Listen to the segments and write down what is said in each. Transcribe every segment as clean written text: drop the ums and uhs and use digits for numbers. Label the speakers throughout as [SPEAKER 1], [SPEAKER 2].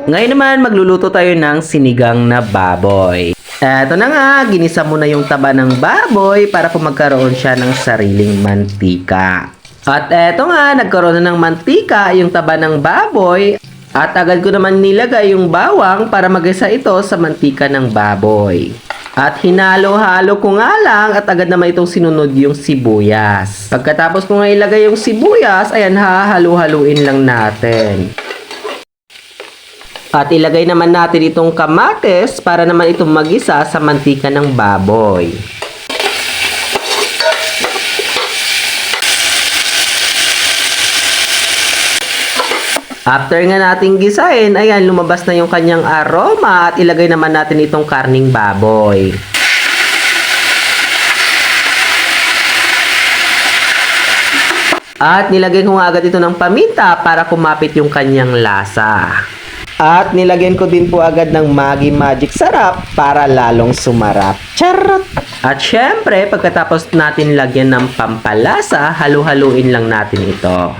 [SPEAKER 1] Ngayon naman, magluluto tayo ng sinigang na baboy. Eto na nga, ginisa mo na yung taba ng baboy para po magkaroon siya ng sariling mantika. At eto nga, nagkaroon na ng mantika yung taba ng baboy. At agad ko naman nilagay yung bawang para magisa ito sa mantika ng baboy. At hinalo-halo ko nga lang at agad naman itong sinunod yung sibuyas. Pagkatapos ko nga ilagay yung sibuyas, ayan, hahalo-haluin lang natin. At ilagay naman natin itong kamatis para naman itong magisa sa mantika ng baboy. After nga nating gisain, ayan, lumabas na yung kanyang aroma at ilagay naman natin itong karning baboy. At nilagyan ko nga agad ito ng paminta para kumapit yung kanyang lasa. At nilagyan ko din po agad ng Maggi Magic Sarap para lalong sumarap. Charot! At syempre, pagkatapos natin lagyan ng pampalasa, halu-haluin lang natin ito.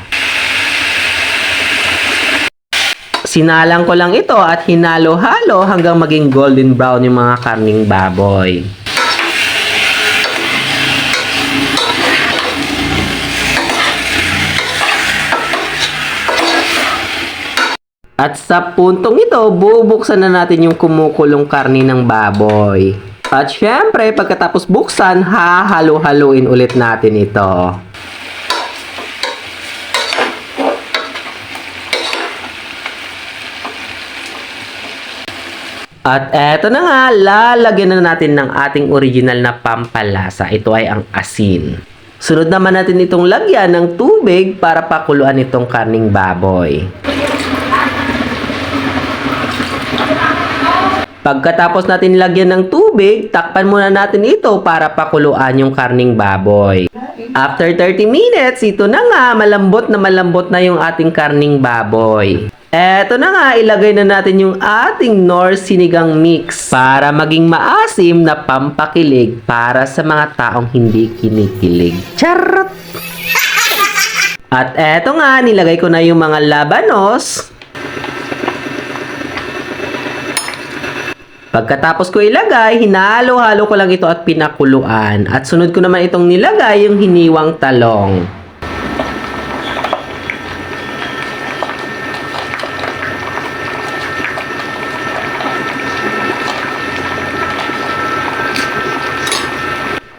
[SPEAKER 1] Sinalang ko lang ito at hinalo-halo hanggang maging golden brown yung mga karning baboy. At sa puntong ito, bubuksan na natin yung kumukulong karni ng baboy. At syempre, pagkatapos buksan, hahalo-haluin ulit natin ito. At eto na nga, lalagyan na natin ng ating original na pampalasa. Ito ay ang asin. Sunod naman natin itong lagyan ng tubig para pakuluan itong karning baboy. Pagkatapos natin lagyan ng tubig, takpan muna natin ito para pakuluan yung karning baboy. After 30 minutes, ito na nga, malambot na yung ating karning baboy. Eto na nga, ilagay na natin yung ating Knorr sinigang mix para maging maasim na pampakilig para sa mga taong hindi kinikilig. Charot! At eto nga, nilagay ko na yung mga labanos. Pagkatapos ko ilagay, hinalo-halo ko lang ito at pinakuluan. At sunod ko naman itong nilagay yung hiniwang talong.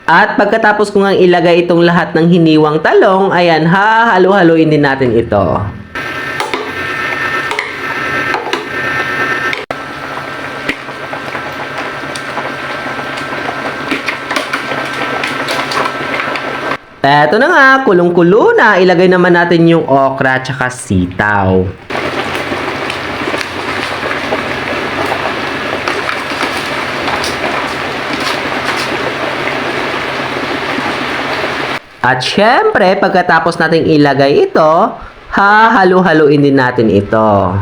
[SPEAKER 1] At pagkatapos ko nga ilagay itong lahat ng hiniwang talong, ayan, hahalo-haloin din natin ito. Eto na nga, kulong-kulo na. Ilagay naman natin yung okra at saka sitaw. At syempre, pagkatapos nating ilagay ito, hahalo-haluin din natin ito.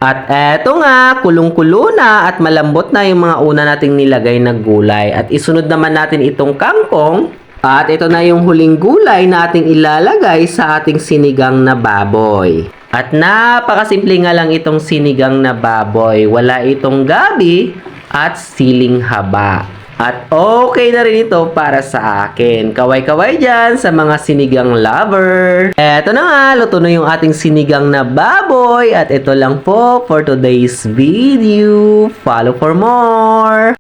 [SPEAKER 1] At eto nga, kulong-kulo na at malambot na yung mga una nating nilagay na gulay. At isunod naman natin itong kangkong. At ito na yung huling gulay na ating ilalagay sa ating sinigang na baboy. At napakasimple nga lang itong sinigang na baboy. Wala itong gabi at siling haba. At okay na rin ito para sa akin. Kaway-kaway dyan sa mga sinigang lover. Eto na nga, luto na yung ating sinigang na baboy. At ito lang po for today's video. Follow for more.